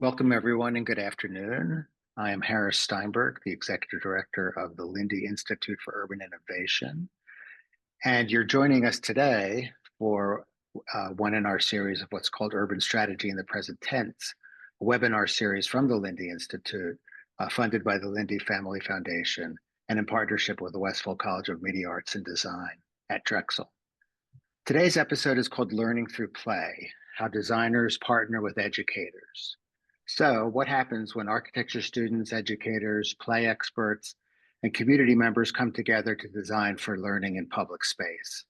Welcome, everyone, and good afternoon. I am Harris Steinberg, the Executive Director of the Lindy Institute for Urban Innovation. And you're joining us today for one in our series of what's called Urban Strategy in the Present Tense, a webinar series from the Lindy Institute, funded by the Lindy Family Foundation and in partnership with the Westphal College of Media Arts and Design at Drexel. Today's episode is called Learning Through Play, How Designers Partner with Educators. So what happens when architecture students, educators, play experts, and community members come together to design for learning in public space?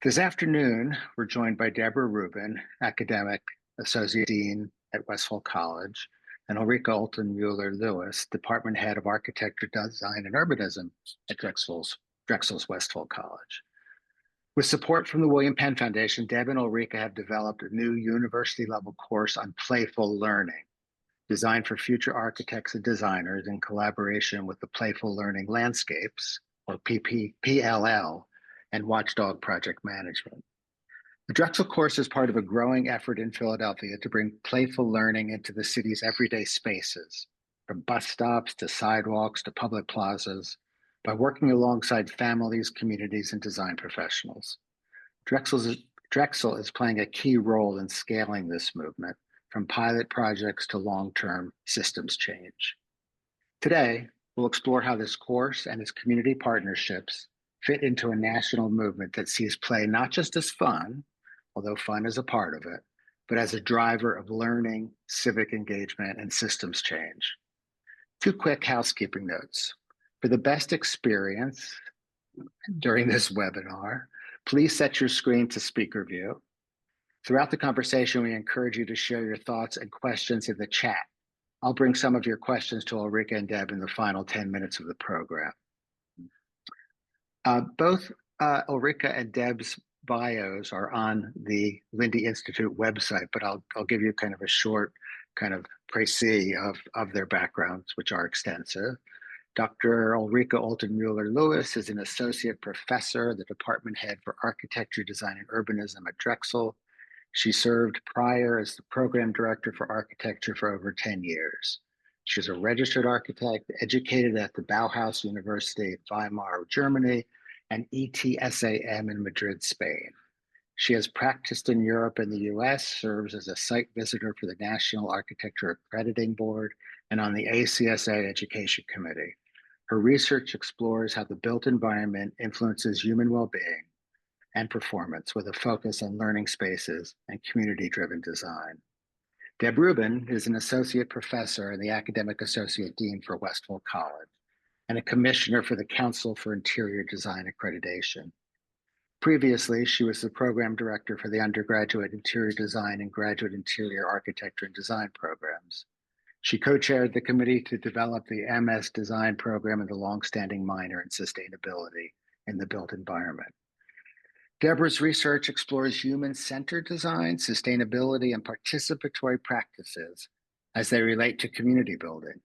This afternoon, we're joined by Debra Ruben, Academic Associate Dean at Westphal College, and Ulrike Altenmüller-Lewis, Department Head of Architecture, Design, and Urbanism at Drexel's Westphal College. With support from the William Penn Foundation, Deb and Ulrike have developed a new university-level course on playful learning, designed for future architects and designers in collaboration with the Playful Learning Landscapes, or PLL, and Watchdog Project Management. The Drexel course is part of a growing effort in Philadelphia to bring playful learning into the city's everyday spaces, from bus stops to sidewalks to public plazas, by working alongside families, communities, and design professionals. Drexel is playing a key role in scaling this movement, from pilot projects to long-term systems change. Today, we'll explore how this course and its community partnerships fit into a national movement that sees play not just as fun, although fun is a part of it, but as a driver of learning, civic engagement, and systems change. Two quick housekeeping notes. For the best experience during this webinar, please set your screen to speaker view. Throughout the conversation, we encourage you to share your thoughts and questions in the chat. I'll bring some of your questions to Ulrike and Deb in the final 10 minutes of the program. Both Ulrike and Deb's bios are on the Lindy Institute website, but I'll give you kind of a short kind of précis of their backgrounds, which are extensive. Dr. Ulrike Altenmüller-Lewis is an associate professor, the department head for architecture, design, and urbanism at Drexel. She served prior as the program director for architecture for over 10 years. She's a registered architect, educated at the Bauhaus University, Weimar, Germany, and ETSAM in Madrid, Spain. She has practiced in Europe and the US, serves as a site visitor for the National Architecture Accrediting Board, and on the ACSA Education Committee. Her research explores how the built environment influences human well-being and performance with a focus on learning spaces and community-driven design. Deb Ruben is an associate professor and the academic associate dean for Westphal College and a commissioner for the Council for Interior Design Accreditation. Previously, she was the program director for the undergraduate interior design and graduate interior architecture and design programs. She co-chaired the committee to develop the MS design program and the longstanding minor in sustainability in the built environment. Debra's research explores human-centered design, sustainability, and participatory practices as they relate to community building.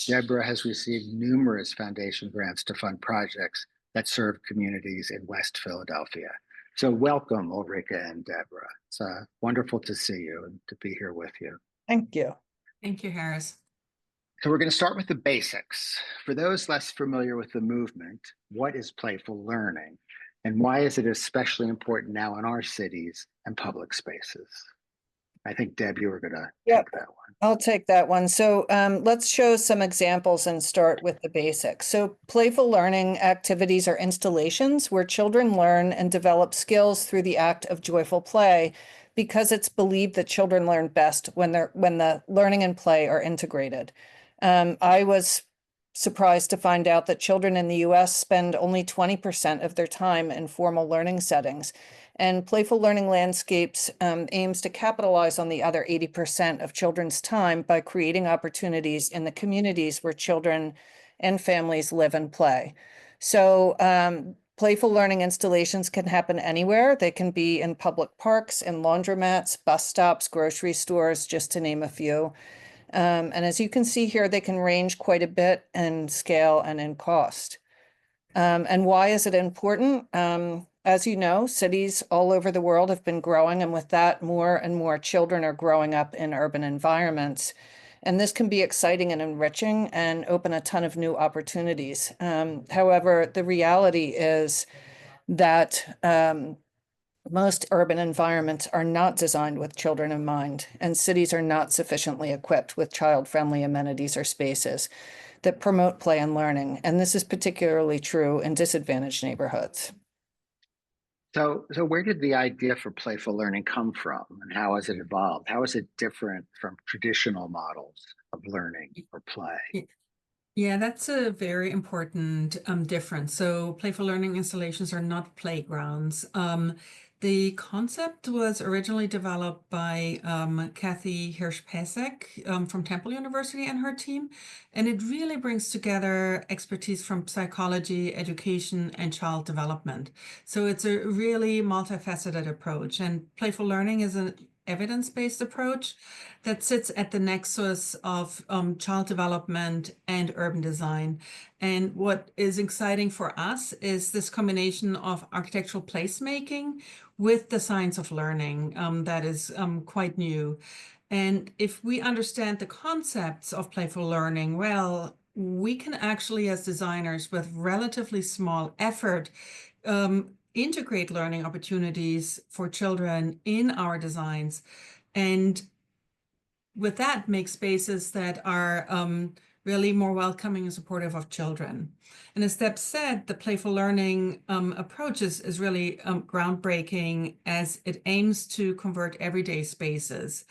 Debra has received numerous foundation grants to fund projects that serve communities in West Philadelphia. So welcome, Ulrike and Debra. It's wonderful to see you and to be here with you. Thank you. Thank you, Harris. So we're going to start with the basics. For those less familiar with the movement, what is playful learning? And why is it especially important now in our cities and public spaces? I think, Deb, you were going to take that one. I'll take that one. So let's show some examples and start with the basics. So playful learning activities are installations where children learn and develop skills through the act of joyful play, because it's believed that children learn best when the learning and play are integrated. I was surprised to find out that children in the US spend only 20% of their time in formal learning settings. And Playful Learning Landscapes aims to capitalize on the other 80% of children's time by creating opportunities in the communities where children and families live and play. So playful learning installations can happen anywhere. They can be in public parks, in laundromats, bus stops, grocery stores, just to name a few. And as you can see here, they can range quite a bit in scale and in cost. And why is it important? as you know, cities all over the world have been growing, and with that, more and more children are growing up in urban environments. And this can be exciting and enriching and open a ton of new opportunities. However, the reality is that most urban environments are not designed with children in mind, and cities are not sufficiently equipped with child-friendly amenities or spaces that promote play and learning. And this is particularly true in disadvantaged neighborhoods. So where did the idea for playful learning come from, and how has it evolved? How is it different from traditional models of learning or play? Yeah, that's a very important difference. So playful learning installations are not playgrounds. The concept was originally developed by Kathy Hirsch-Pasek from Temple University and her team, and it really brings together expertise from psychology, education, and child development. So it's a really multifaceted approach, and playful learning is an evidence-based approach that sits at the nexus of child development and urban design. And what is exciting for us is this combination of architectural placemaking with the science of learning that is quite new. And if we understand the concepts of playful learning well, we can actually, as designers, with relatively small effort, integrate learning opportunities for children in our designs, and with that make spaces that are really more welcoming and supportive of children. And as Deb said, the playful learning approach is really groundbreaking, as it aims to convert everyday spaces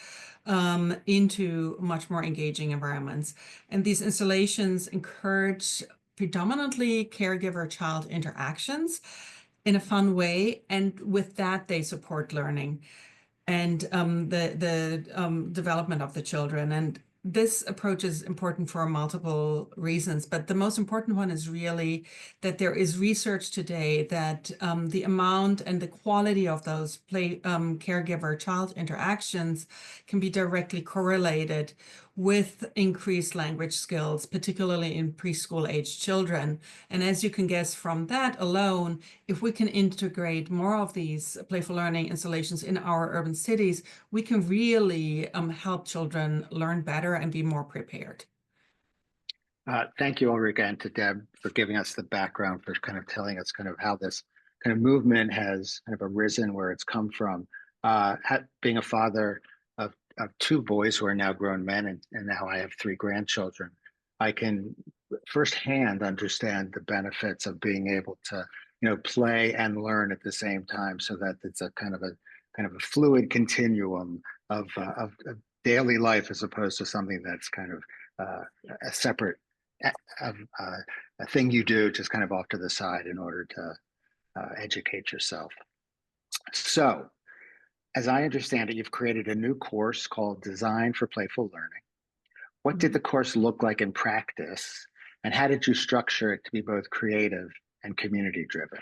into much more engaging environments. And these installations encourage predominantly caregiver-child interactions in a fun way, and with that they support learning and the development of the children. And this approach is important for multiple reasons, but the most important one is really that there is research today that the amount and the quality of those caregiver-child interactions can be directly correlated with increased language skills, particularly in preschool-age children. And as you can guess from that alone, if we can integrate more of these playful learning installations in our urban cities, we can really help children learn better and be more prepared. Thank you, Ulrike, and to Deb for giving us the background, for kind of telling us kind of how this kind of movement has kind of arisen, where it's come from. Being a father of two boys who are now grown men, and now I have three grandchildren, I can firsthand understand the benefits of being able to, play and learn at the same time, so that it's a kind of a fluid continuum of daily life, as opposed to something that's kind of a separate a thing you do just kind of off to the side in order to educate yourself. So, as I understand it, you've created a new course called Design for Playful Learning. What did the course look like in practice, and how did you structure it to be both creative and community driven?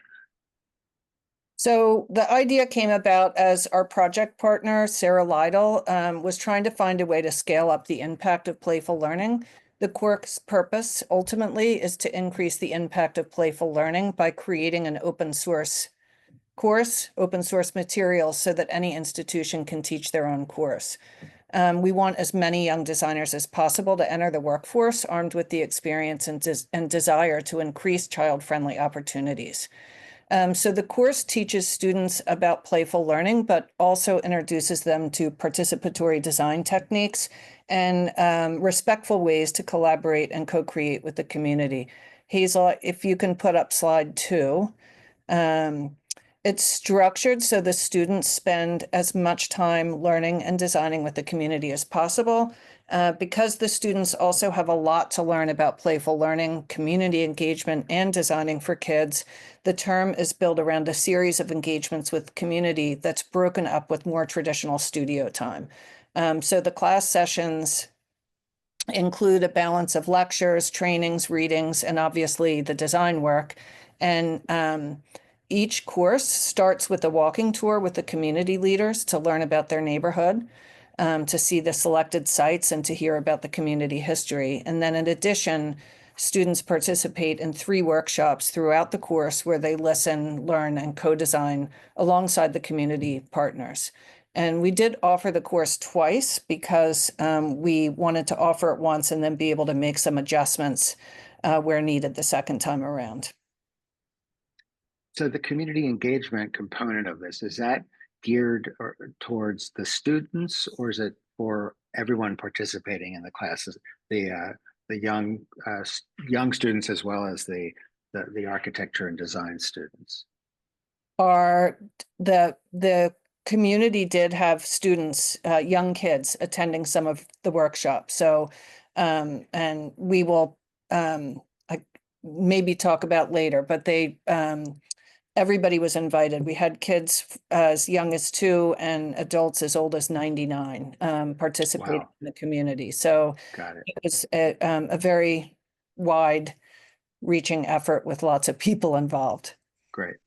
So the idea came about as our project partner, Sarah Lytle, was trying to find a way to scale up the impact of playful learning. The course's purpose ultimately is to increase the impact of playful learning by creating an open source course, open source materials, so that any institution can teach their own course. We want as many young designers as possible to enter the workforce armed with the experience and desire to increase child-friendly opportunities. So the course teaches students about playful learning, but also introduces them to participatory design techniques and respectful ways to collaborate and co-create with the community. Hazel, if you can put up slide 2. It's structured so the students spend as much time learning and designing with the community as possible. Because the students also have a lot to learn about playful learning, community engagement, and designing for kids, the term is built around a series of engagements with community that's broken up with more traditional studio time. So the class sessions include a balance of lectures, trainings, readings, and obviously the design work. And each course starts with a walking tour with the community leaders to learn about their neighborhood, to see the selected sites and to hear about the community history. And then in addition, students participate in 3 workshops throughout the course where they listen, learn, and co-design alongside the community partners. And we did offer the course twice because we wanted to offer it once and then be able to make some adjustments where needed the second time around. So the community engagement component of this, is that geared towards the students, or is it for everyone participating in the classes, the young students as well as the architecture and design students? The community did have students, young kids attending some of the workshops. So, and we will maybe talk about later, but everybody was invited. We had kids as young as 2 and adults as old as 99 participating Wow. in the community. So Got it. it was a very wide reaching effort with lots of people involved. Great.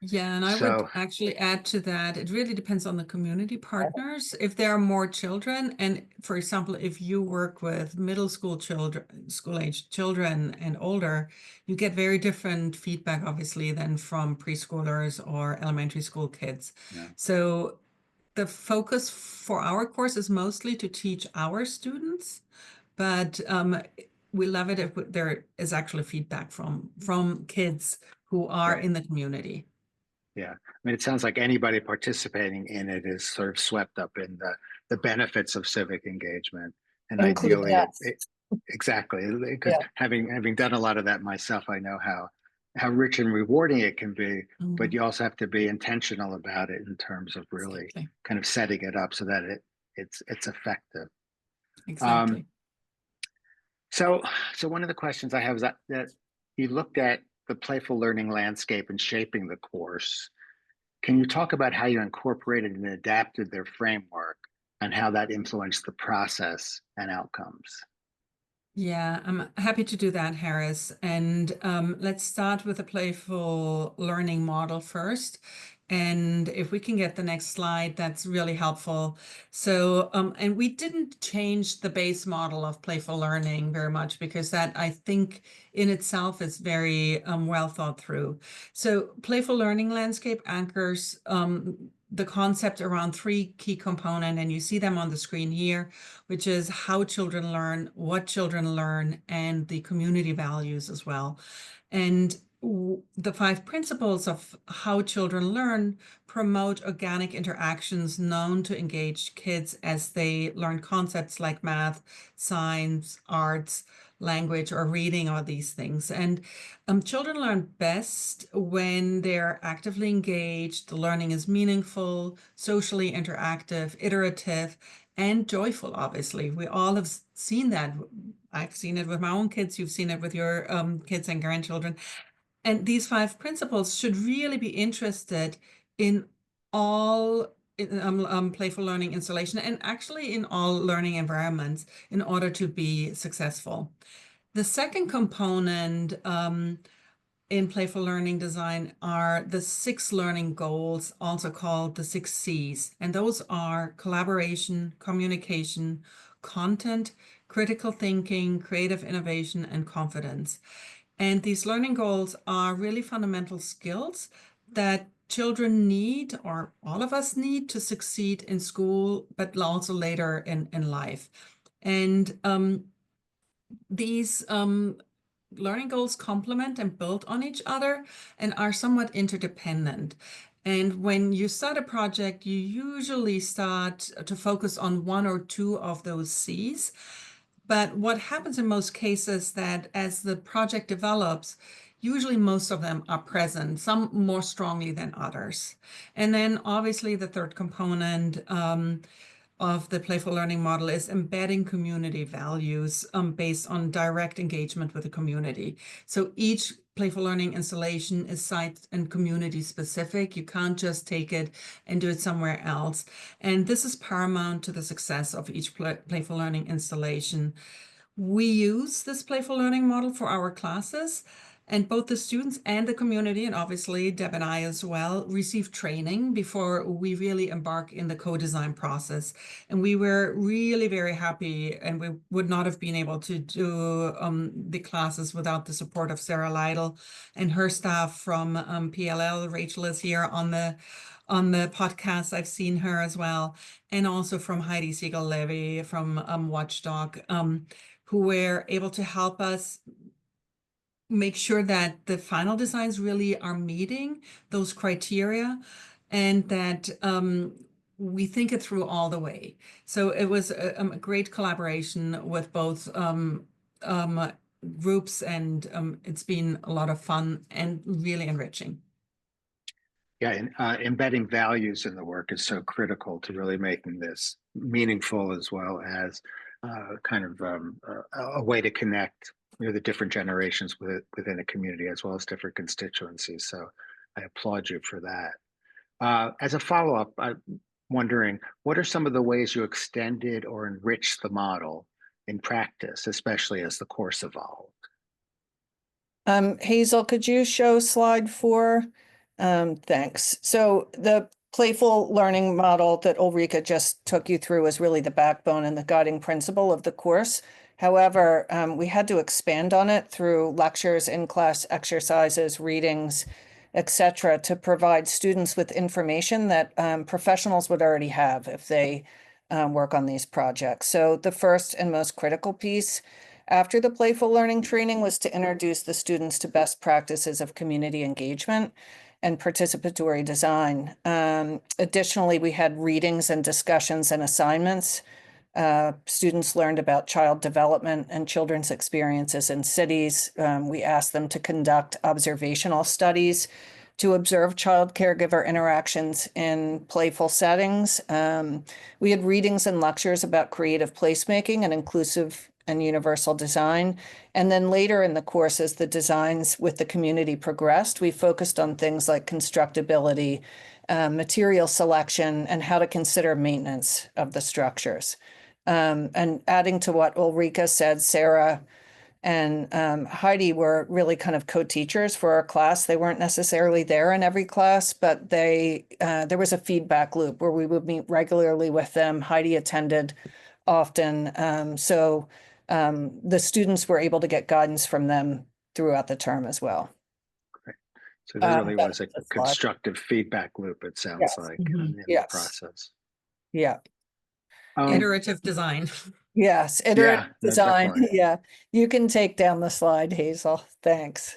Yeah, and I would actually add to that, it really depends on the community partners. If there are more children, and for example, if you work with middle school children, school-aged children and older, you get very different feedback, obviously, than from preschoolers or elementary school kids. Yeah. So the focus for our course is mostly to teach our students, but we love it if there is actually feedback from kids who are in the community. Yeah, I mean, it sounds like anybody participating in it is sort of swept up in the benefits of civic engagement, and ideally, exactly, because having done a lot of that myself, I know how rich and rewarding it can be. But you also have to be intentional about it in terms of really kind of setting it up so that it's effective. Exactly. So one of the questions I have is that you looked at the playful learning landscape and shaping the course. Can you talk about how you incorporated and adapted their framework and how that influenced the process and outcomes? Yeah, I'm happy to do that, Harris. And let's start with the playful learning model first. And if we can get the next slide, that's really helpful. So, and we didn't change the base model of playful learning very much because that, I think, in itself is very well thought through. So playful learning landscape anchors the concept around 3 key components, and you see them on the screen here, which is how children learn, what children learn, and the community values as well. And the 5 principles of how children learn promote organic interactions known to engage kids as they learn concepts like math, science, arts, language, or reading, or these things. And children learn best when they're actively engaged, the learning is meaningful, socially interactive, iterative, and joyful, obviously. We all have seen that. I've seen it with my own kids. You've seen it with your kids and grandchildren. And these 5 principles should really be interested in all playful learning installation and actually in all learning environments in order to be successful. The second component in playful learning design are the 6 learning goals, also called the 6 C's. And those are collaboration, communication, content, critical thinking, creative innovation, and confidence. And these learning goals are really fundamental skills that children need, or all of us need, to succeed in school, but also later in life. And these learning goals complement and build on each other and are somewhat interdependent. And when you start a project, you usually start to focus on 1 or 2 of those C's. But what happens in most cases that as the project develops, usually most of them are present, some more strongly than others. And then obviously the third component of the playful learning model is embedding community values based on direct engagement with the community. So each playful learning installation is site and community specific. You can't just take it and do it somewhere else. And this is paramount to the success of each playful learning installation. We use this playful learning model for our classes, And both the students and the community, and obviously Deb and I as well, received training before we really embark in the co-design process. And we were really very happy, and we would not have been able to do the classes without the support of Sarah Lytle and her staff from PLL. Rachel is here on the podcast. I've seen her as well. And also from Heidi Siegel-Levy from Watchdog, who were able to help us make sure that the final designs really are meeting those criteria, and that we think it through all the way. So it was a great collaboration with both groups, and it's been a lot of fun and really enriching. Yeah, and embedding values in the work is so critical to really making this meaningful, as well as kind of a way to connect the different generations within a community, as well as different constituencies. So I applaud you for that. As a follow-up, I'm wondering, what are some of the ways you extended or enriched the model in practice, especially as the course evolved? Hazel, could you show slide 4? Thanks. So the playful learning model that Ulrike just took you through is really the backbone and the guiding principle of the course. However, we had to expand on it through lectures, in-class exercises, readings, etc., to provide students with information that professionals would already have if they work on these projects. So the first and most critical piece after the playful learning training was to introduce the students to best practices of community engagement and participatory design. Additionally, we had readings and discussions and assignments. Students learned about child development and children's experiences in cities. We asked them to conduct observational studies to observe child caregiver interactions in playful settings. We had readings and lectures about creative placemaking and inclusive and universal design. And then later in the course, as the designs with the community progressed, we focused on things like constructability, material selection, and how to consider maintenance of the structures. And adding to what Ulrike said, Sarah and Heidi were really kind of co-teachers for our class. They weren't necessarily there in every class, but there was a feedback loop where we would meet regularly with them. Heidi attended often. So the students were able to get guidance from them throughout the term as well. Great. So there really was a That's constructive feedback loop, it sounds Yes. like, Mhm. in Yes. the process. Yeah. Iterative design. Yes. Iterative no, design. definitely. Yeah. You can take down the slide, Hazel. Thanks.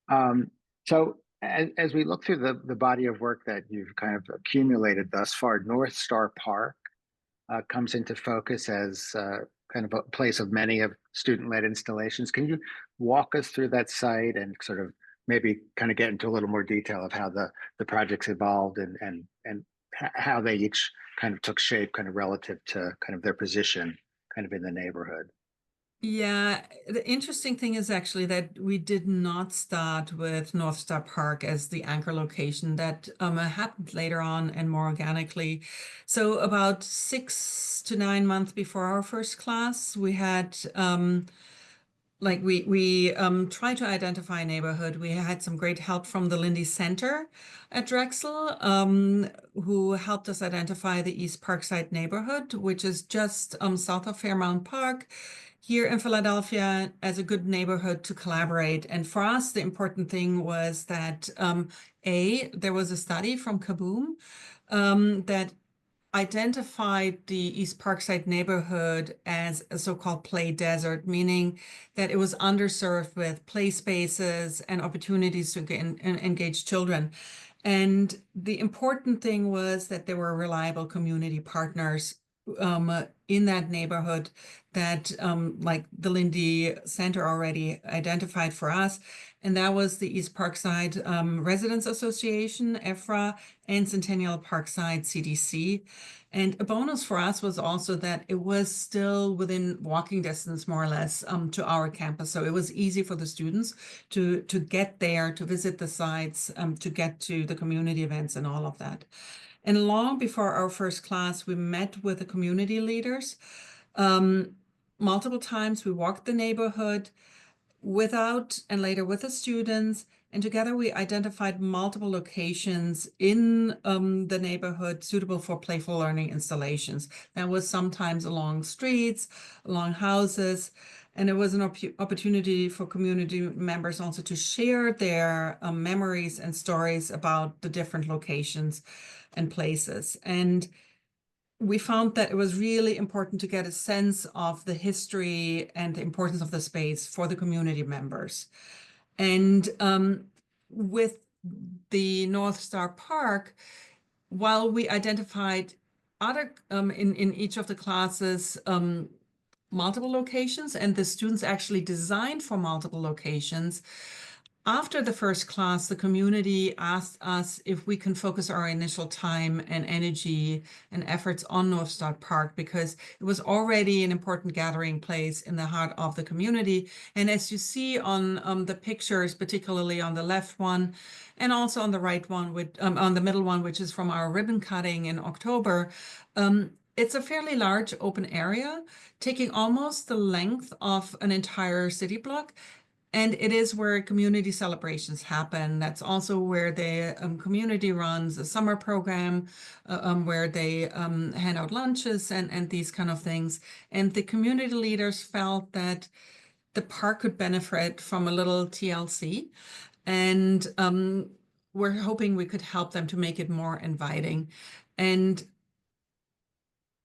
So as we look through the body of work that you've kind of accumulated thus far, North Star Park comes into focus as kind of a place of many of student-led installations. Can you walk us through that site and sort of maybe kind of get into a little more detail of how the projects evolved and how they each kind of took shape kind of relative to kind of their position kind of in the neighborhood? Yeah, the interesting thing is actually that we did not start with North Star Park as the anchor location. That happened later on and more organically. So about 6 to 9 months before our first class, we had we tried to identify a neighborhood. We had some great help from the Lindy Center at Drexel, who helped us identify the East Parkside neighborhood, which is just south of Fairmount Park here in Philadelphia, as a good neighborhood to collaborate. And for us, the important thing was that there was a study from Kaboom that identified the East Parkside neighborhood as a so-called play desert, meaning that it was underserved with play spaces and opportunities to engage children. And the important thing was that there were reliable community partners in that neighborhood that like the Lindy Center already identified for us. And that was the East Parkside Residents Association, EFRA, and Centennial Parkside CDC. And a bonus for us was also that it was still within walking distance, more or less, to our campus. So it was easy for the students to get there, to visit the sites, to get to the community events and all of that. And long before our first class, we met with the community leaders. Multiple times we walked the neighborhood. without and later with the students. And together we identified multiple locations in the neighborhood suitable for playful learning installations. That was sometimes along streets, along houses, and it was an opportunity for community members also to share their memories and stories about the different locations and places. And we found that it was really important to get a sense of the history and the importance of the space for the community members. And with the North Star Park, while we identified other in each of the classes multiple locations, and the students actually designed for multiple locations, after the first class, the community asked us if we can focus our initial time and energy and efforts on North Star Park, because it was already an important gathering place in the heart of the community. And as you see on the pictures, particularly on the left one, and also on the right one, on the middle one, which is from our ribbon cutting in October, it's a fairly large open area, taking almost the length of an entire city block. And it is where community celebrations happen. That's also where the community runs a summer program where they hand out lunches and these kind of things. And the community leaders felt that the park could benefit from a little TLC. And we're hoping we could help them to make it more inviting. And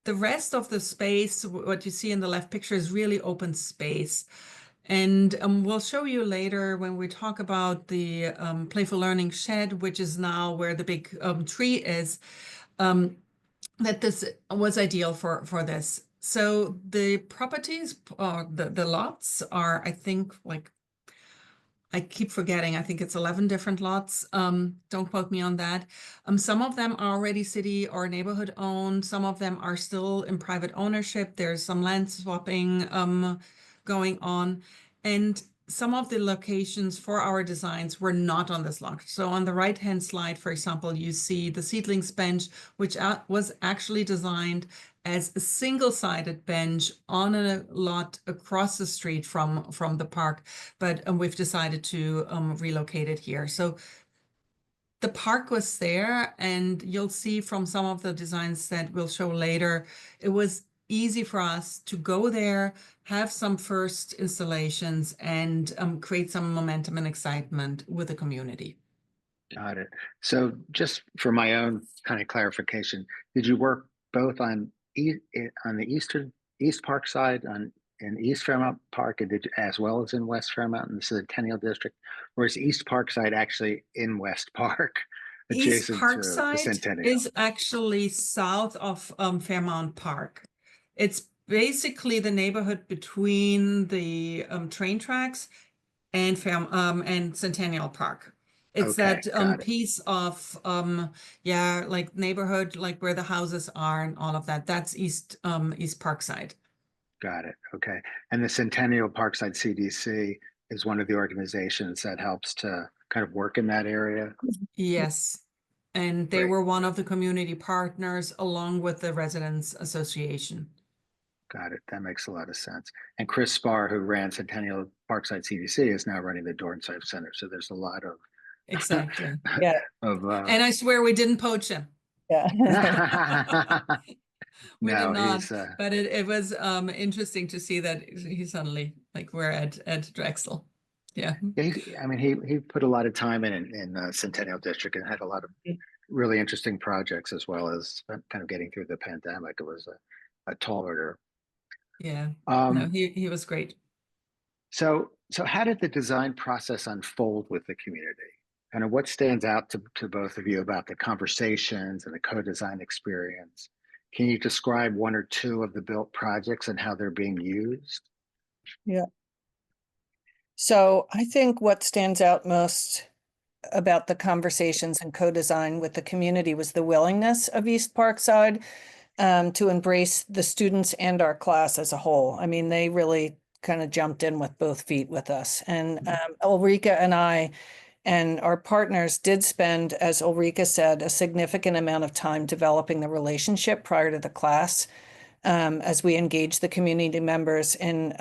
the rest of the space, what you see in the left picture, is really open space. And we'll show you later when we talk about the Playful Learning Shed, which is now where the big tree is, that this was ideal for this. So the properties, the lots are, I think, like, I keep forgetting, I think it's 11 different lots. Don't quote me on that. Some of them are already city or neighborhood owned. Some of them are still in private ownership. There's some land swapping going on. And some of the locations for our designs were not on this lot. So on the right-hand slide, for example, you see the seedlings bench, which was actually designed as a single-sided bench on a lot across the street from the park, but we've decided to relocate it here. So the park was there, and you'll see from some of the designs that we'll show later, it was easy for us to go there, have some first installations, and create some momentum and excitement with the community. Got it. So just for my own kind of clarification, did you work both on the East Park side in East Fairmount Park, and as well as in West Fairmount in the Centennial District, or is East Park side actually in West Park, East adjacent Park to the side Centennial? is actually south of Fairmount Park. It's basically the neighborhood between the train tracks and Centennial Park. It's Okay, that piece of yeah, like neighborhood, like where the houses are and all of that. That's East Park side. got it. Okay, and the Centennial Parkside CDC is one of the organizations that helps to kind of work in that area. Yes. And they Great. were one of the community partners along with the Residents Association. Got it. That makes a lot of sense. And Chris Spar, who ran Centennial Parkside CDC, is now running the Dornsife Center. So there's a lot of Exactly. Yeah. And I swear we didn't poach him. Yeah. We did no, not, he's but it was interesting to see that he suddenly, like, we're at Drexel. Yeah. I mean, he put a lot of time in Centennial District and had a lot of really interesting projects, as well as kind of getting through the pandemic. It was a tall order. Yeah. No, he was great. So how did the design process unfold with the community? Kind of what stands out to both of you about the conversations and the co-design experience? Can you describe one or two of the built projects and how they're being used? Yeah. So I think what stands out most about the conversations and co-design with the community was the willingness of East Parkside to embrace the students and our class as a whole. I mean, they really kind of jumped in with both feet with us. And Ulrike and I and our partners did spend, as Ulrike said, a significant amount of time developing the relationship prior to the class. as we engage the community members in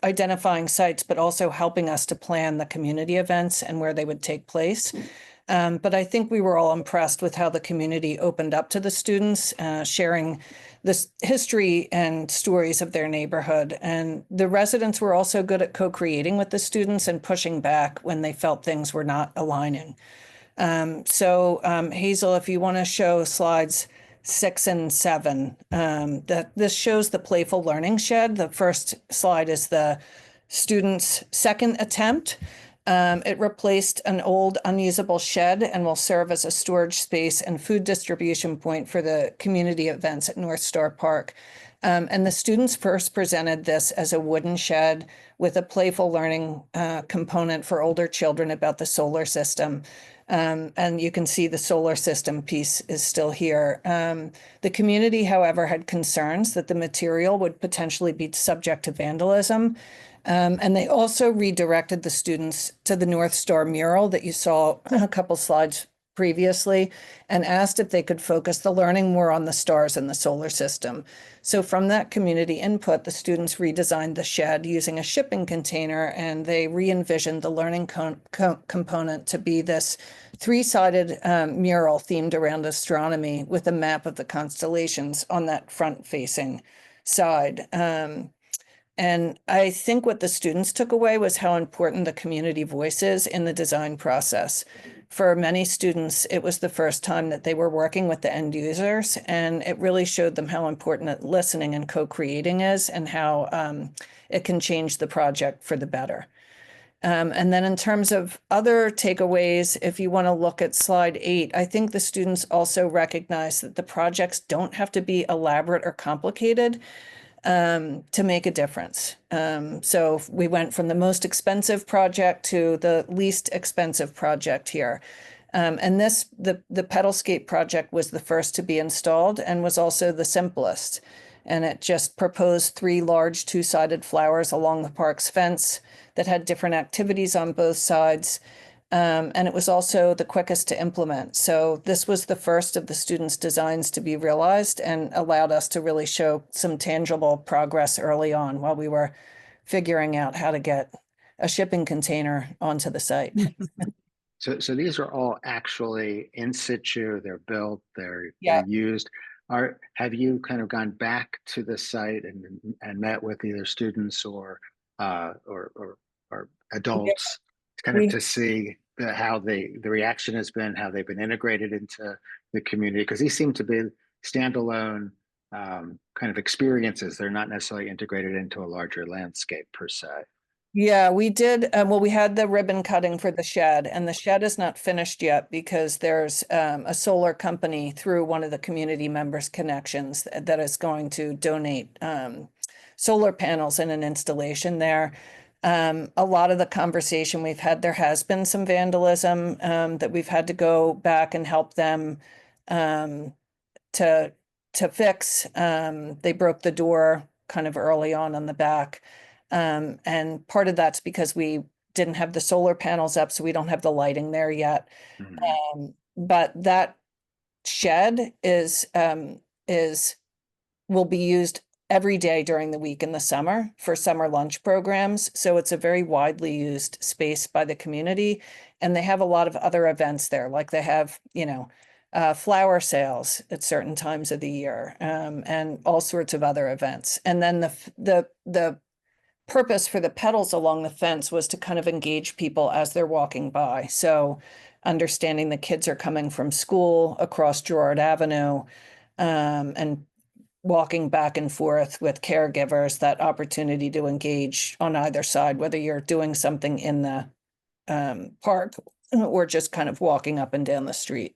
identifying sites, but also helping us to plan the community events and where they would take place. But I think we were all impressed with how the community opened up to the students, sharing this history and stories of their neighborhood. And the residents were also good at co-creating with the students and pushing back when they felt things were not aligning. Hazel, if you want to show slides 6 and 7, this shows the playful learning shed. The first slide is the students' second attempt. It replaced an old unusable shed and will serve as a storage space and food distribution point for the community events at North Star Park. And the students first presented this as a wooden shed with a playful learning component for older children about the solar system. And you can see the solar system piece is still here. The community, however, had concerns that the material would potentially be subject to vandalism. And they also redirected the students to the North Star mural that you saw a couple slides previously and asked if they could focus the learning more on the stars in the solar system. So from that community input, the students redesigned the shed using a shipping container, and they re-envisioned the learning component to be this three-sided mural themed around astronomy with a map of the constellations on that front-facing side. And I think what the students took away was how important the community voice is in the design process. For many students, it was the first time that they were working with the end users, and it really showed them how important listening and co-creating is and how it can change the project for the better. And then in terms of other takeaways, if you want to look at slide 8, I think the students also recognize that the projects don't have to be elaborate or complicated to make a difference. So we went from the most expensive project to the least expensive project here. And the pedalscape project was the first to be installed and was also the simplest. And it just proposed 3 large 2-sided flowers along the park's fence that had different activities on both sides. And it was also the quickest to implement. So this was the first of the students' designs to be realized and allowed us to really show some tangible progress early on while we were figuring out how to get a shipping container onto the site. So these are all actually in situ, they're built, they're Yeah. used. Have you kind of gone back to the site and met with either students or adults kind of to see how the reaction has been, how they've been integrated into the community? Because these seem to be standalone kind of experiences. They're not necessarily integrated into a larger landscape per se. Yeah, we did. Well, we had the ribbon cutting for the shed, and the shed is not finished yet because there's a solar company through one of the community members' connections that is going to donate solar panels and an installation there. A lot of the conversation we've had, there has been some vandalism that we've had to go back and help them to fix. They broke the door kind of early on the back. And part of that's because we didn't have the solar panels up, so we don't have the lighting there yet. Mm-hmm. But that shed will be used every day during the week in the summer for summer lunch programs. So it's a very widely used space by the community. And they have a lot of other events there, like they have, flower sales at certain times of the year, and all sorts of other events. And then the purpose for the pedals along the fence was to kind of engage people as they're walking by. So understanding the kids are coming from school across Girard Avenue, and walking back and forth with caregivers, that opportunity to engage on either side, whether you're doing something in the park or just kind of walking up and down the street.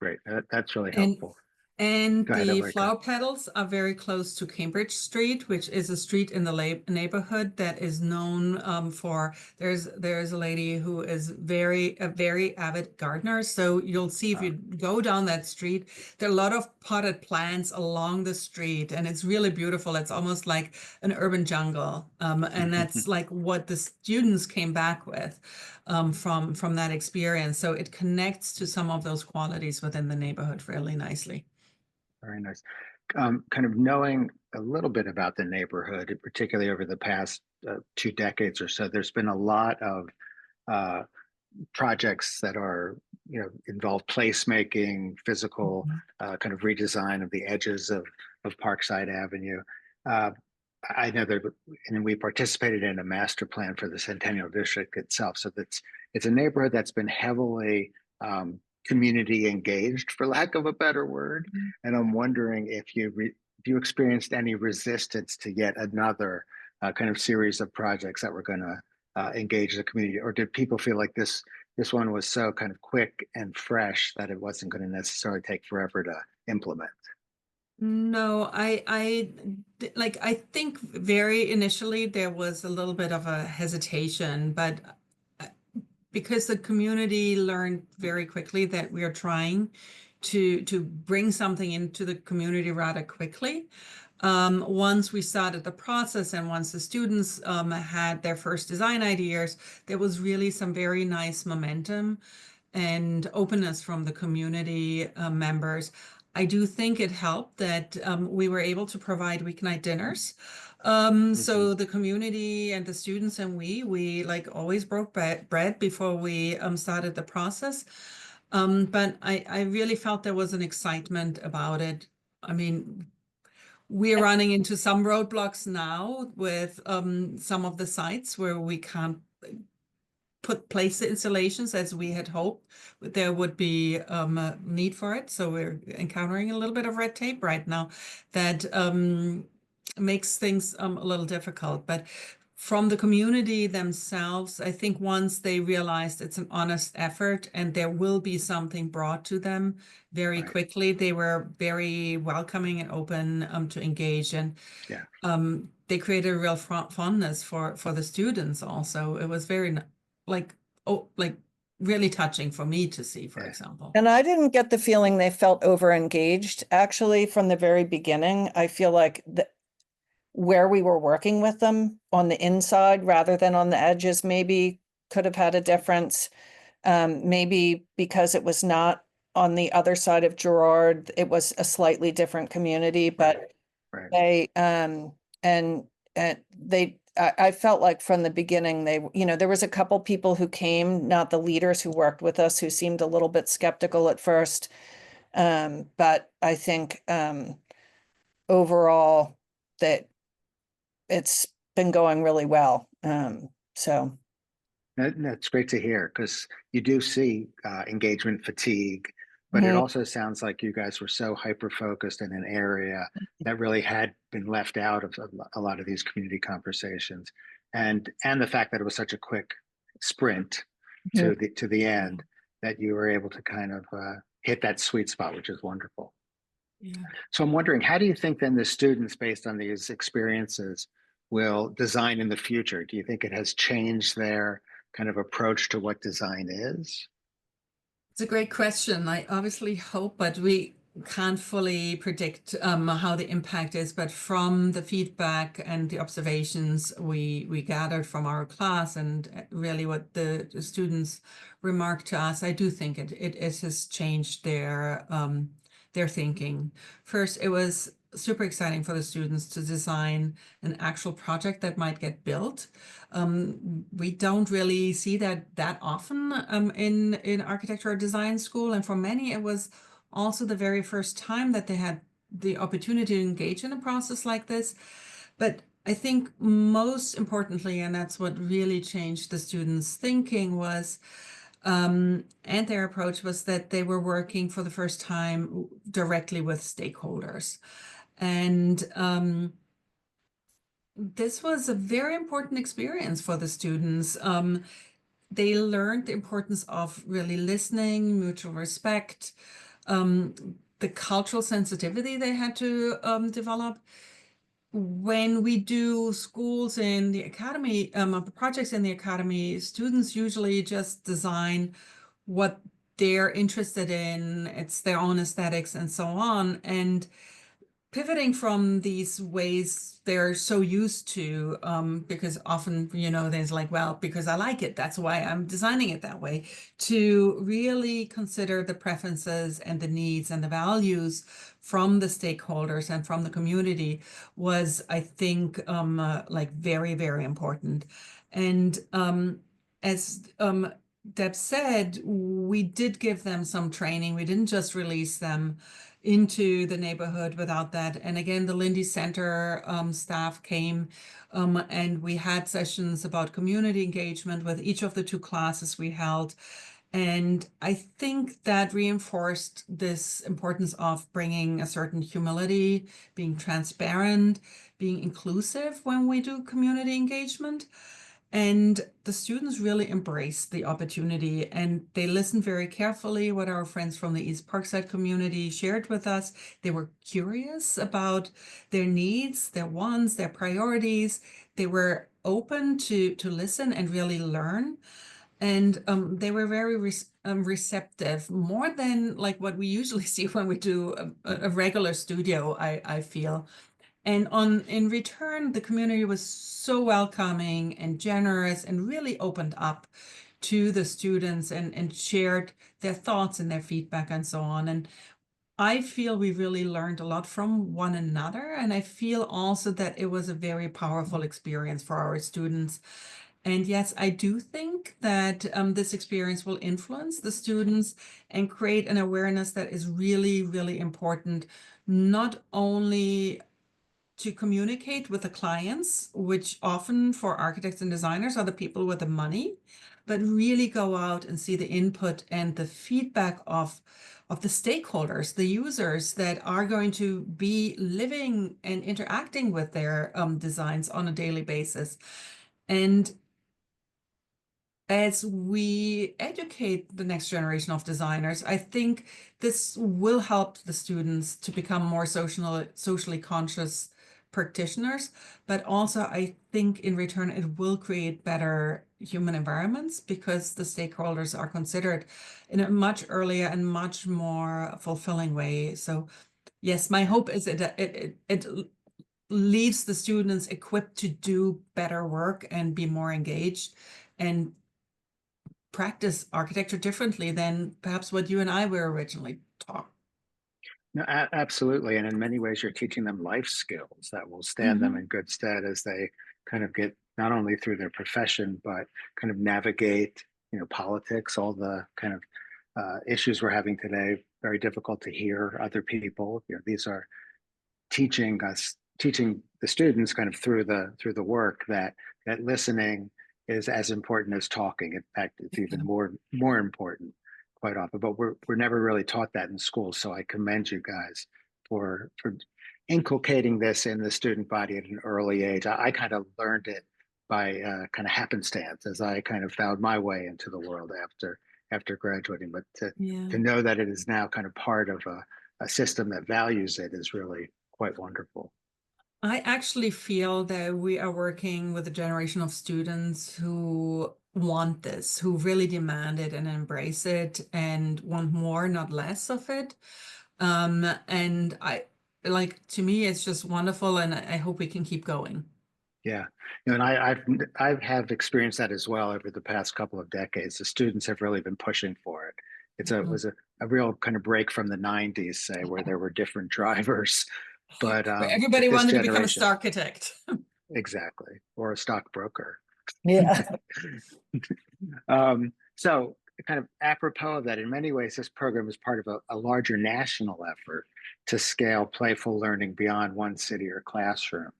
Great, that's really helpful. And Go ahead, the Ulrike. flower petals are very close to Cambridge Street, which is a street in the neighborhood that is known for, there's a lady who is a very avid gardener. So you'll see if you go down that street, there are a lot of potted plants along the street, and it's really beautiful. It's almost like an urban jungle. And that's like what the students came back with from that experience. So it connects to some of those qualities within the neighborhood fairly nicely. Very nice. kind of knowing a little bit about the neighborhood, particularly over the past 2 decades or so, there's been a lot of uh, projects that are, involve placemaking, physical kind of redesign of the edges of Parkside Avenue. Uh, I know that, and we participated in a master plan for the Centennial District itself. So it's a neighborhood that's been heavily community engaged, for lack of a better word. And I'm wondering if you experienced any resistance to yet another kind of series of projects that were going to engage the community, or did people feel like this one was so kind of quick and fresh that it wasn't going to necessarily take forever to implement? No, I think very initially there was a little bit of a hesitation, but uh, because the community learned very quickly that we are trying to bring something into the community rather quickly. Once we started the process and once the students had their first design ideas, there was really some very nice momentum and openness from the community members. I do think it helped that we were able to provide weeknight dinners. So the community and the students and we like always broke bread before we started the process. But I really felt there was an excitement about it. I mean, we're running into some roadblocks now with some of the sites where we can't place the installations as we had hoped there would be a need for it. So we're encountering a little bit of red tape right now that makes things a little difficult. But from the community themselves, I think once they realized it's an honest effort and there will be something brought to them very Right. quickly, they were very welcoming and open to engage. And Yeah. they created a real fondness for the students also. It was very like really touching for me to see, for Yeah. example. And I didn't get the feeling they felt over engaged. Actually, from the very beginning, I feel like where we were working with them on the inside rather than on the edges maybe could have had a difference. Maybe because it was not on the other side of Girard, it was a slightly different community, but Right. they and I felt like from the beginning there was a couple people who came, not the leaders who worked with us, who seemed a little bit skeptical at first. But I think overall that it's been going really well. So That's great to hear, because you do see engagement fatigue, but it also sounds like you guys were so hyper focused in an area that really had been left out of a lot of these community conversations, and the fact that it was such a quick sprint to the end, that you were able to kind of hit that sweet spot, which is wonderful. Yeah. So I'm wondering, how do you think then the students, based on these experiences, will design in the future? Do you think it has changed their kind of approach to what design is? It's a great question. I obviously hope, but we can't fully predict how the impact is. But from the feedback and the observations we gathered from our class and really what the students remarked to us, I do think it has changed their thinking. First, it was super exciting for the students to design an actual project that might get built. We don't really see that often in architecture or design school, and for many it was also the very first time that they had the opportunity to engage in a process like this. But I think most importantly, and that's what really changed the students' thinking, was and their approach was that they were working for the first time directly with stakeholders. And this was a very important experience for the students. They learned the importance of really listening, mutual respect, the cultural sensitivity they had to develop. When we do schools in the academy, projects in the academy, students usually just design what they're interested in. It's their own aesthetics and so on. And pivoting from these ways they're so used to, because often, you know, there's like, well, because I like it, that's why I'm designing it that way, to really consider the preferences and the needs and the values from the stakeholders and from the community was, I think, like very, very important. And as Deb said, we did give them some training. We didn't just release them into the neighborhood without that. And again, the Lindy Center staff came and we had sessions about community engagement with each of the 2 classes we held. And I think that reinforced this importance of bringing a certain humility, being transparent, being inclusive when we do community engagement. And the students really embraced the opportunity and they listened very carefully what our friends from the East Parkside community shared with us. They were curious about their needs, their wants, their priorities. They were open to listen and really learn. And they were very receptive, more than like what we usually see when we do a regular studio, I feel. And in return, the community was so welcoming and generous and really opened up to the students and shared their thoughts and their feedback and so on. And I feel we really learned a lot from one another. And I feel also that it was a very powerful experience for our students. And yes, I do think that this experience will influence the students and create an awareness that is really, really important, not only to communicate with the clients, which often for architects and designers are the people with the money, but really go out and see the input and the feedback of the stakeholders, the users that are going to be living and interacting with their designs on a daily basis. And as we educate the next generation of designers, I think this will help the students to become more socially conscious practitioners, but also I think in return it will create better human environments because the stakeholders are considered in a much earlier and much more fulfilling way. So yes, my hope is that it leaves the students equipped to do better work and be more engaged and practice architecture differently than perhaps what you and I were originally taught. No, absolutely. And in many ways, you're teaching them life skills that will stand them in good stead as they kind of get not only through their profession, but kind of navigate, you know, politics, all the kind of issues we're having today, very difficult to hear other people. You know, these are teaching the students kind of through the work that listening is as important as talking. In fact, it's even more important quite often. But we're never really taught that in school. So I commend you guys for inculcating this in the student body at an early age. I kind of learned it by kind of happenstance as I kind of found my way into the world after graduating. But to know that it is now kind of part of a system that values it is really quite wonderful. I actually feel that we are working with a generation of students who want this, who really demand it and embrace it and want more, not less of it. And to me, it's just wonderful, and I hope we can keep going. Yeah, you know, and I have experienced that as well over the past couple of decades. The students have really been pushing for it. It was a real kind of break from the 90s, say, where there were different drivers. But everybody wanted to become a star architect. Exactly, or a stockbroker. Yeah. So kind of apropos of that, in many ways, this program is part of a larger national effort to scale playful learning beyond one city or classroom.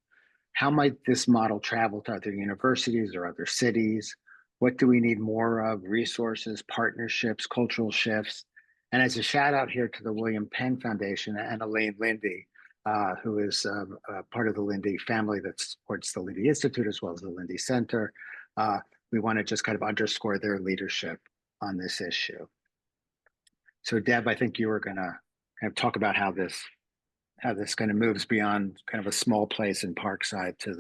How might this model travel to other universities or other cities? What do we need more of? Resources, partnerships, cultural shifts? And as a shout out here to the William Penn Foundation and Elaine Lindy, who is part of the Lindy family that supports the Lindy Institute as well as the Lindy Center. We want to just kind of underscore their leadership on this issue. So Deb, I think you were going to kind of talk about how this kind of moves beyond kind of a small place in Parkside to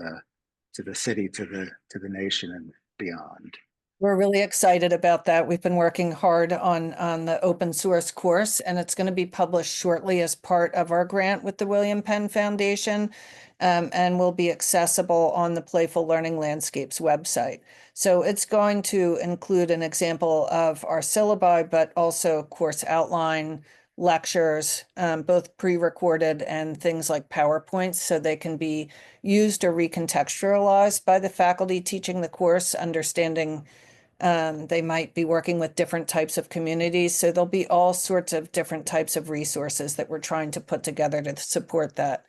the city, to the nation and beyond. We're really excited about that. We've been working hard on the open source course, and it's going to be published shortly as part of our grant with the William Penn Foundation. and will be accessible on the Playful Learning Landscapes website. So it's going to include an example of our syllabi, but also course outline, lectures, both pre-recorded and things like PowerPoints, so they can be used or recontextualized by the faculty teaching the course, understanding they might be working with different types of communities. So there'll be all sorts of different types of resources that we're trying to put together to support that.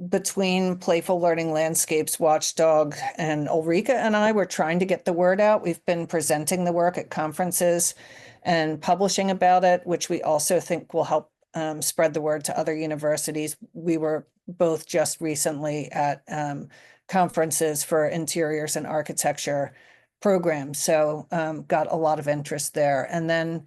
Between Playful Learning Landscapes, Watchdog, and Ulrike and I, we're trying to get the word out. We've been presenting the work at conferences and publishing about it, which we also think will help spread the word to other universities. We were both just recently at conferences for interiors and architecture programs, so got a lot of interest there. And then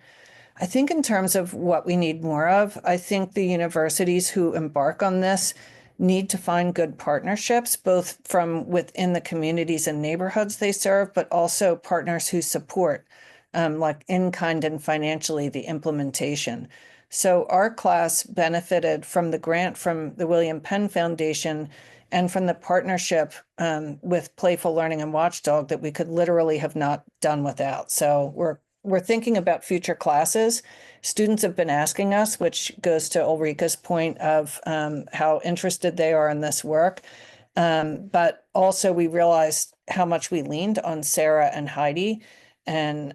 I think in terms of what we need more of, I think the universities who embark on this need to find good partnerships, both from within the communities and neighborhoods they serve, but also partners who support, like in kind and financially, the implementation. So our class benefited from the grant from the William Penn Foundation and from the partnership with Playful Learning and Watchdog that we could literally have not done without. So we're thinking about future classes. Students have been asking us, which goes to Ulrike's point of how interested they are in this work. But also we realized how much we leaned on Sarah and Heidi and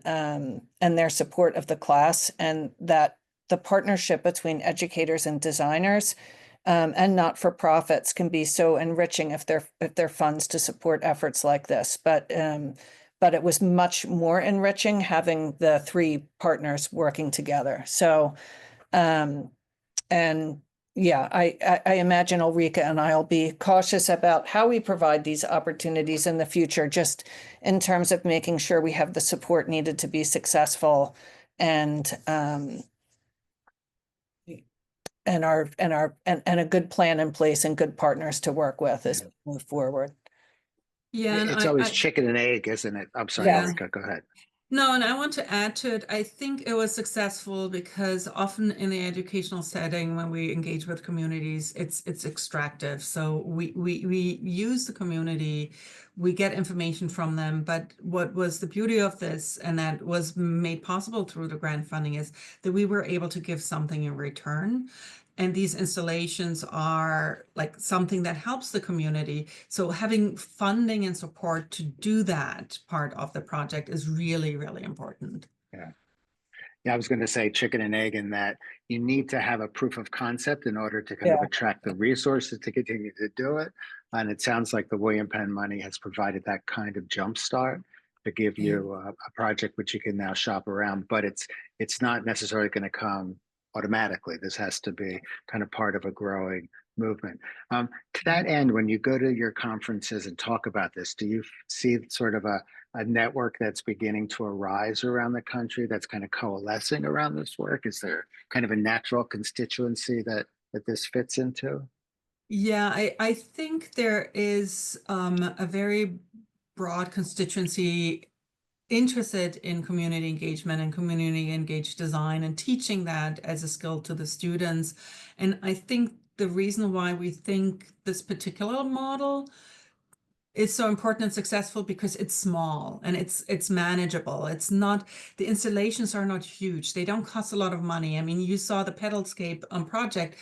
their support of the class, and that the partnership between educators and designers and not-for-profits can be so enriching if they're funds to support efforts like this. But it was much more enriching having the three partners working together. So, and yeah, I imagine Ulrike and I'll be cautious about how we provide these opportunities in the future, just in terms of making sure we have the support needed to be successful and a good plan in place and good partners to work with as we move forward. Yeah, and It's always chicken and egg, isn't it? I'm sorry, Yeah. Ulrike, go ahead. No, and I want to add to it, I think it was successful because often in the educational setting, when we engage with communities, it's extractive. So we use the community, we get information from them. But what was the beauty of this, and that was made possible through the grant funding, is that we were able to give something in return. And these installations are like something that helps the community. So having funding and support to do that part of the project is really, really important. Yeah. Yeah, I was going to say chicken and egg in that you need to have a proof of concept in order to kind of attract the resources to continue to do it. And it sounds like the William Penn money has provided that kind of jump start to give you a project which you can now shop around, but it's not necessarily going to come automatically. This has to be kind of part of a growing movement. To that end, when you go to your conferences and talk about this, do you see sort of a network that's beginning to arise around the country that's kind of coalescing around this work? Is there kind of a natural constituency that this fits into? Yeah, I think there is a very broad constituency interested in community engagement and community engaged design and teaching that as a skill to the students. And I think the reason why we think this particular model is so important and successful because it's small and it's manageable. It's not, the installations are not huge. They don't cost a lot of money. I mean, you saw the Pedalscape project.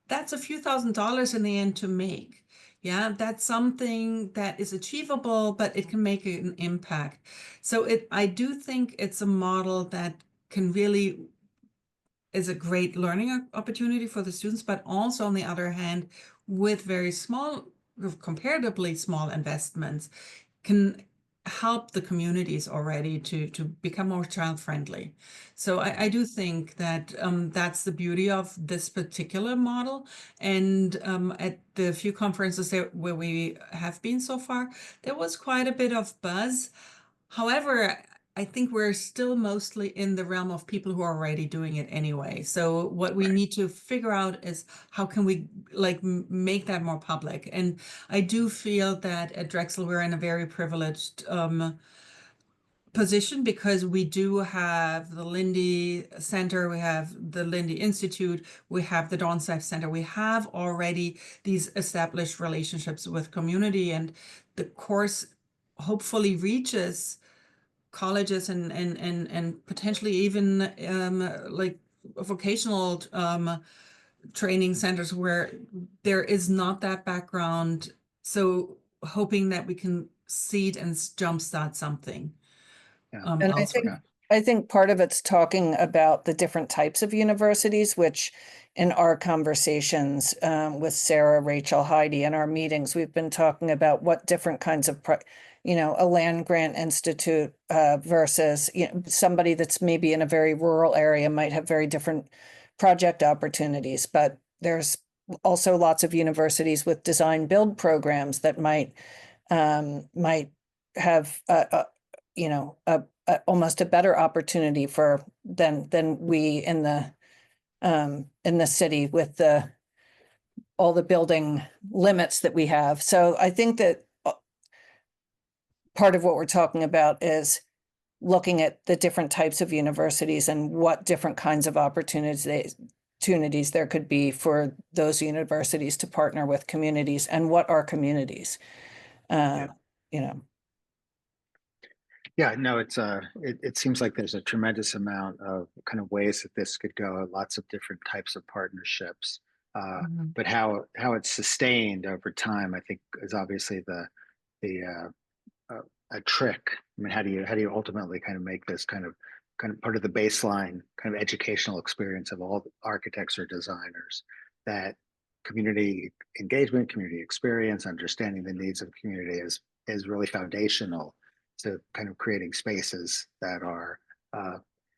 That's a few $1,000s in the end to make. Yeah, that's something that is achievable, but it can make an impact. So I do think it's a model that can really is a great learning opportunity for the students, but also on the other hand, with very small, comparatively small investments, can help the communities already to become more child friendly. So I do think that that's the beauty of this particular model. And at the few conferences where we have been so far, there was quite a bit of buzz. However, I think we're still mostly in the realm of people who are already doing it anyway. So what we need to figure out is how can we like make that more public? And I do feel that at Drexel, we're in a very privileged position because we do have the Lindy Center, we have the Lindy Institute, we have the Dornsife Center. We have already these established relationships with community, and the course hopefully reaches colleges and potentially even like vocational training centers where there is not that background. So hoping that we can seed and jumpstart something And elsewhere. I think part of it's talking about the different types of universities, which in our conversations with Sarah, Rachel, Heidi, and our meetings, we've been talking about what different kinds of, a land grant institute versus, somebody that's maybe in a very rural area might have very different project opportunities, but there's also lots of universities with design build programs that might have almost a better opportunity for than we in the city with all the building limits that we have. So I think that part of what we're talking about is looking at the different types of universities and what different kinds of opportunities there could be for those universities to partner with communities, and what are communities. Yeah, no, it seems like there's a tremendous amount of kind of ways that this could go, lots of different types of partnerships. But how it's sustained over time, I think, is obviously a trick. I mean, how do you ultimately kind of make this kind of part of the baseline kind of educational experience of all architects or designers, that community engagement, community experience, understanding the needs of the community is really foundational to kind of creating spaces that are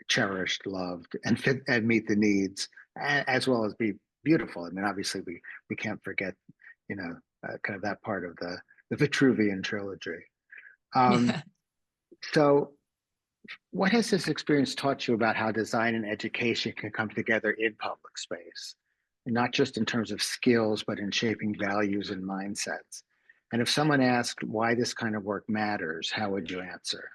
cherished, loved, and fit and meet the needs, as well as be beautiful. I mean, obviously, we can't forget, kind of that part of the Vitruvian trilogy. So, what has this experience taught you about how design and education can come together in public space, and not just in terms of skills, but in shaping values and mindsets? And if someone asked why this kind of work matters, how would you answer?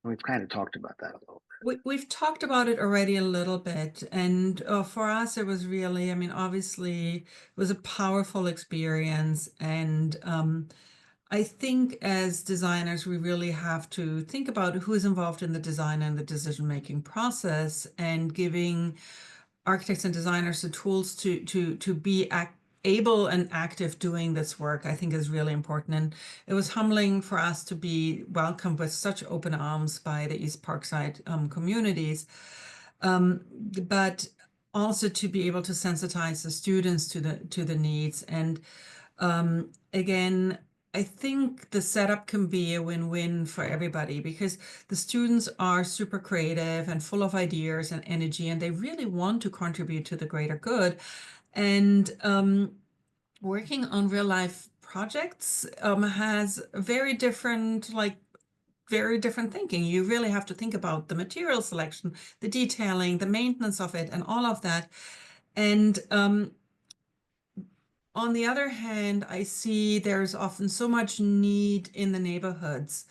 We've kind of talked about that a little bit. We've talked about it already a little bit. And for us, it was really, I mean, obviously, it was a powerful experience. And I think as designers, we really have to think about who is involved in the design and the decision-making process, and giving architects and designers the tools to be able and active doing this work, I think is really important. And it was humbling for us to be welcomed with such open arms by the East Parkside communities, but also to be able to sensitize the students to the needs. And again, I think the setup can be a win-win for everybody, because the students are super creative and full of ideas and energy, and they really want to contribute to the greater good. And working on real life projects has very different thinking. You really have to think about the material selection, the detailing, the maintenance of it, and all of that. And on the other hand, I see there's often so much need in the neighborhoods,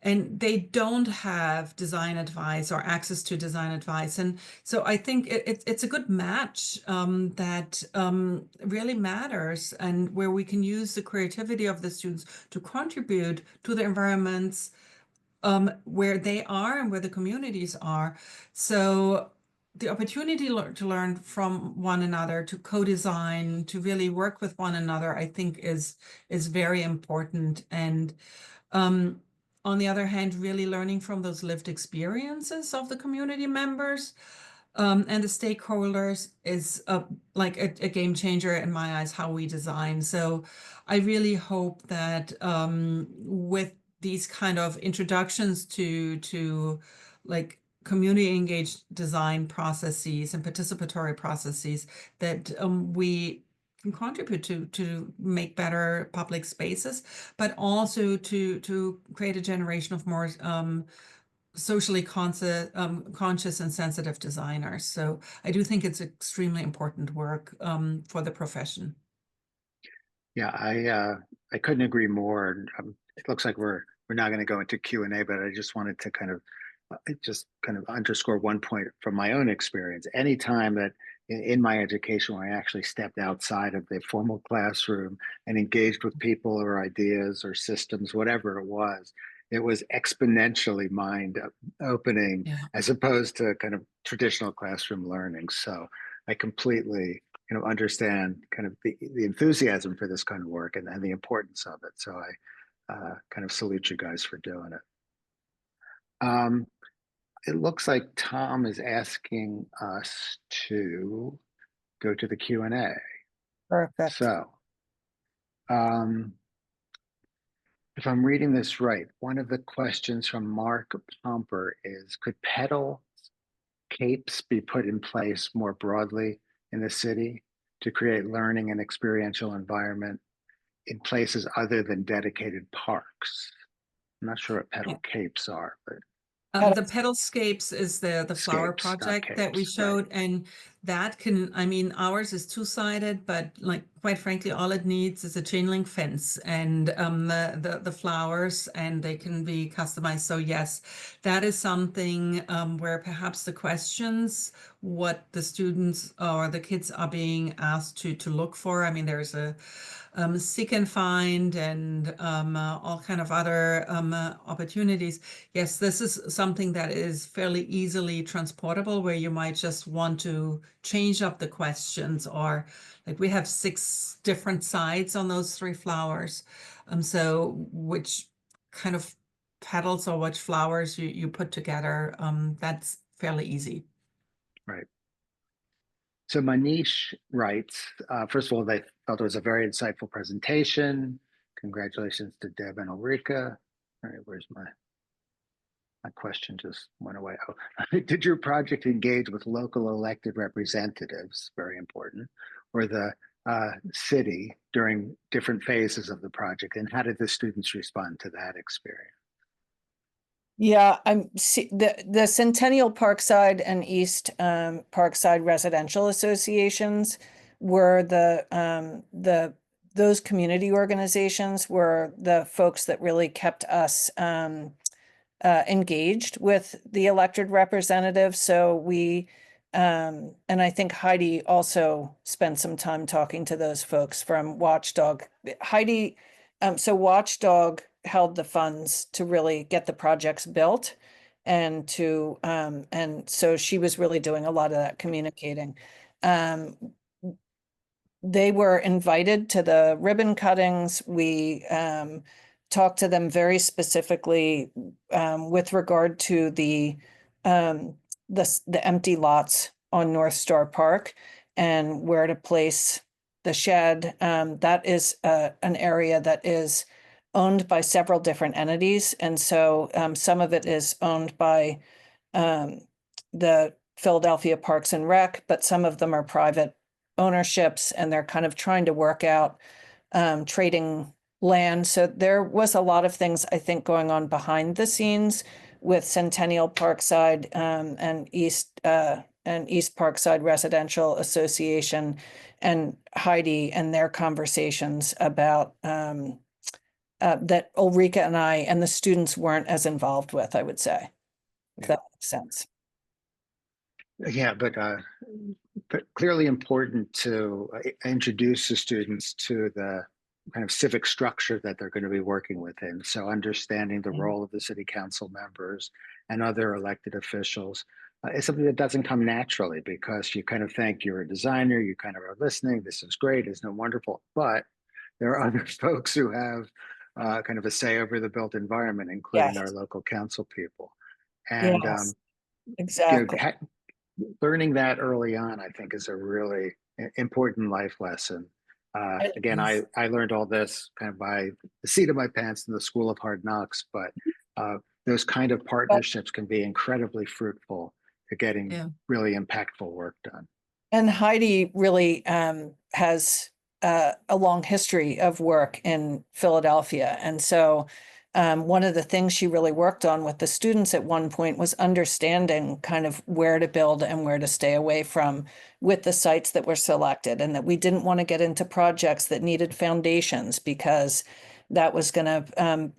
and they don't have design advice or access to design advice. And so I think it's a good match that really matters, and where we can use the creativity of the students to contribute to the environments where they are and where the communities are. So the opportunity to learn from one another, to co-design, to really work with one another, I think is very important. And on the other hand, really learning from those lived experiences of the community members and the stakeholders is like a game changer in my eyes, how we design. So I really hope that with these kind of introductions to like community engaged design processes and participatory processes, that we can contribute to make better public spaces, but also to create a generation of more socially conscious and sensitive designers. So I do think it's extremely important work for the profession. Yeah, I couldn't agree more. It looks like we're we're not going to go into Q&A, but I just wanted to kind of underscore one point from my own experience. Anytime that in my education where I actually stepped outside of the formal classroom and engaged with people or ideas or systems, whatever it was exponentially mind opening as opposed to kind of traditional classroom learning. So I completely understand kind of the enthusiasm for this kind of work and the importance of it. So I kind of salute you guys for doing it. It looks like Tom is asking us to go to the Q&A. Perfect. So if I'm reading this right, one of the questions from Mark Pomper is, could pedal capes be put in place more broadly in the city to create learning and experiential environment in places other than dedicated parks? I'm not sure what pedal capes are, but the pedalscapes is the flower project that we showed, right. And that can, I mean, ours is two-sided, but like quite frankly, all it needs is a chain link fence and the flowers, and they can be customized. So yes, that is something where perhaps the questions, what the students or the kids are being asked to look for. I mean, there's a seek and find and all kind of other opportunities. Yes, this is something that is fairly easily transportable, where you might just want to change up the questions, or like we have 6 different sides on those 3 flowers. So which kind of petals or which flowers you put together, that's fairly easy. Right. So Manish writes, first of all, they felt it was a very insightful presentation. Congratulations to Deb and Ulrike. All right, where's my question just went away. Oh, did your project engage with local elected representatives, very important, or the city during different phases of the project? And how did the students respond to that experience? Yeah, the Centennial Parkside and East Parkside Residential Associations were those community organizations were the folks that really kept us engaged with the elected representatives. So we and I think Heidi also spent some time talking to those folks from Watchdog. Heidi, so Watchdog held the funds to really get the projects built, and so she was really doing a lot of that communicating. They were invited to the ribbon cuttings. We talked to them very specifically with regard to the empty lots on North Star Park and where to place the shed. That is an area that is owned by several different entities. And so some of it is owned by the Philadelphia Parks and Rec, but some of them are private ownerships, and they're kind of trying to work out trading land. So there was a lot of things, I think, going on behind the scenes with Centennial Parkside and East Parkside Residential Association and Heidi and their conversations about that Ulrike and I and the students weren't as involved with, I would say, if that makes sense. Yeah, but clearly important to introduce the students to the kind of civic structure that they're going to be working within. So understanding the role of the city council members and other elected officials is something that doesn't come naturally, because you kind of think you're a designer, you kind of are listening, this is great, isn't it wonderful? But there are other folks who have kind of a say over the built environment, including our local council people. And exactly. Learning that early on, I think, is a really important life lesson. Again, I learned all this kind of by the seat of my pants in the School of Hard Knocks, but those kind of partnerships can be incredibly fruitful to getting really impactful work done. And Heidi really has a long history of work in Philadelphia. And so one of the things she really worked on with the students at one point was understanding kind of where to build and where to stay away from with the sites that were selected, and that we didn't want to get into projects that needed foundations, because that was going to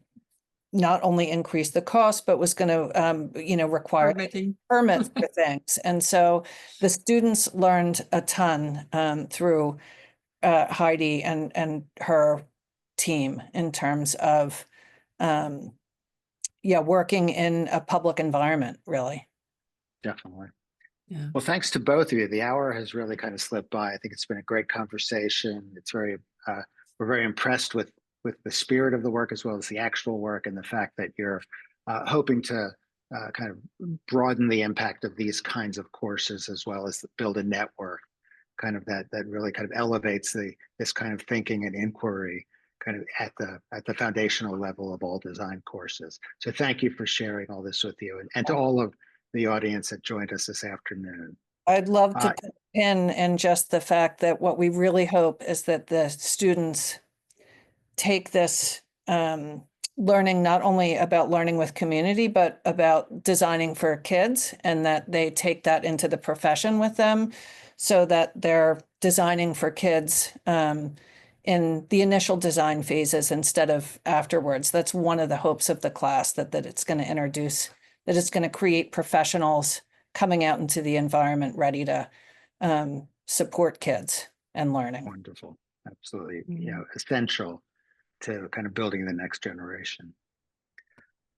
not only increase the cost, but was going to, require Permitting. permits for things. And so the students learned a ton through Heidi and her team in terms of, working in a public environment, really. Definitely. Yeah. Well, thanks to both of you. The hour has really kind of slipped by. I think it's been a great conversation. It's we're very impressed with the spirit of the work as well as the actual work, and the fact that you're hoping to kind of broaden the impact of these kinds of courses, as well as build a network kind of that really kind of elevates this kind of thinking and inquiry kind of at the foundational level of all design courses. So thank you for sharing all this with you, and to all of the audience that joined us this afternoon. I'd love to put in just the fact that what we really hope is that the students take this learning not only about learning with community, but about designing for kids, and that they take that into the profession with them, so that they're designing for kids in the initial design phases instead of afterwards. That's one of the hopes of the class, that it's going to introduce, that it's going to create professionals coming out into the environment ready to support kids and learning. Wonderful. Absolutely. Essential to kind of building the next generation.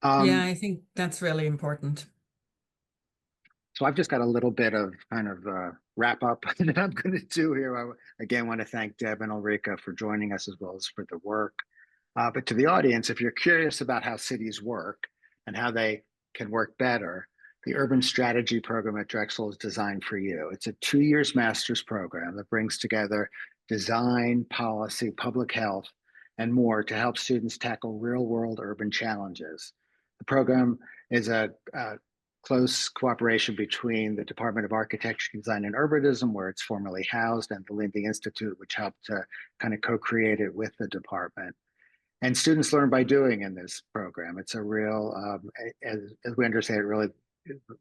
Yeah, I think that's really important. So I've just got a little bit of kind of wrap up that I'm going to do here. I again want to thank Deb and Ulrike for joining us, as well as for the work. But to the audience, if you're curious about how cities work and how they can work better, the Urban Strategy program at Drexel is designed for you. It's a 2 years master's program that brings together design, policy, public health, and more to help students tackle real-world urban challenges. The program is a close cooperation between the Department of Architecture, Design, and Urbanism, where it's formerly housed, and the Lindy Institute, which helped to kind of co-create it with the department. And students learn by doing in this program. It's a real, as we understand it, really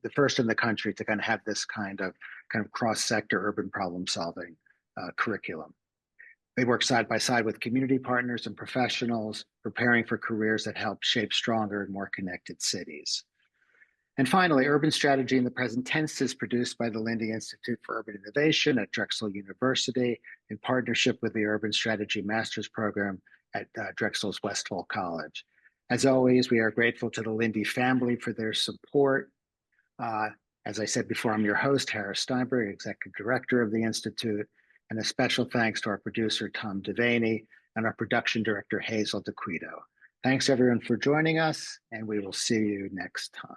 the first in the country to kind of have this kind of cross-sector urban problem-solving curriculum. They work side by side with community partners and professionals, preparing for careers that help shape stronger and more connected cities. And finally, Urban Strategy in the Present Tense is produced by the Lindy Institute for Urban Innovation at Drexel University in partnership with the Urban Strategy Master's Program at Drexel's Westphal College. As always, we are grateful to the Lindy family for their support. As I said before, I'm your host, Harris Steinberg, Executive Director of the Institute, and a special thanks to our producer, Tom Devaney, and our production director, Hazel Dequito. Thanks everyone for joining us, and we will see you next time.